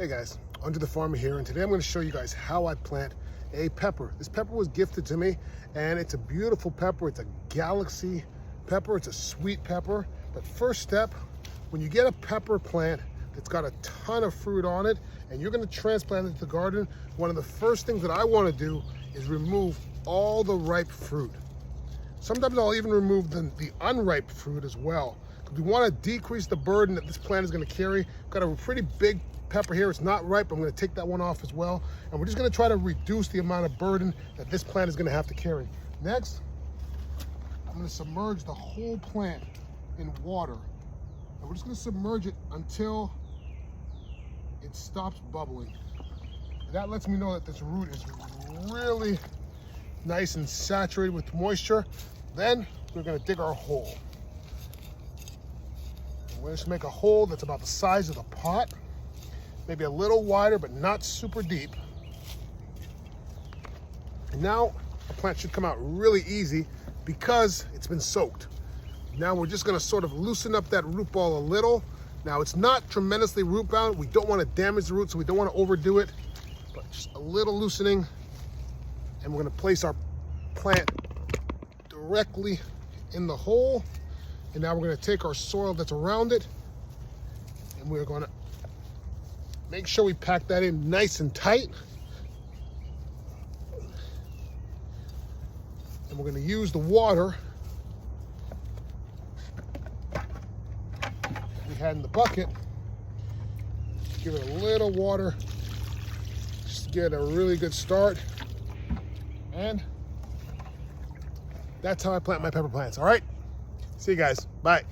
Hey guys, Andrethefarmer here, and today I'm going to show you guys how I plant a pepper. This pepper was gifted to me, and it's a beautiful pepper. It's a galaxy pepper. It's a sweet pepper. But first step, when you get a pepper plant that's got a ton of fruit on it, and you're going to transplant it to the garden, one of the first things that I want to do is remove all the ripe fruit. Sometimes I'll even remove the unripe fruit as well. We want to decrease the burden that this plant is going to carry. Got a pretty big pepper here. It's not ripe. I'm going to take that one off as well. And we're just going to try to reduce the amount of burden that this plant is going to have to carry. Next, I'm going to submerge the whole plant in water. And we're just going to submerge it until it stops bubbling. And that lets me know that this root is really nice and saturated with moisture. Then we're going to dig our hole. We're just make a hole that's about the size of the pot, maybe a little wider, but not super deep. And now the plant should come out really easy because it's been soaked. Now we're just gonna sort of loosen up that root ball a little. Now it's not tremendously root bound. We don't wanna damage the root, so we don't wanna overdo it, but just a little loosening. And we're gonna place our plant directly in the hole. And now we're going to take our soil that's around it, and we're going to make sure we pack that in nice and tight. And we're going to use the water we had in the bucket. Give it a little water just to get a really good start. And that's how I plant my pepper plants. All right. See you guys. Bye.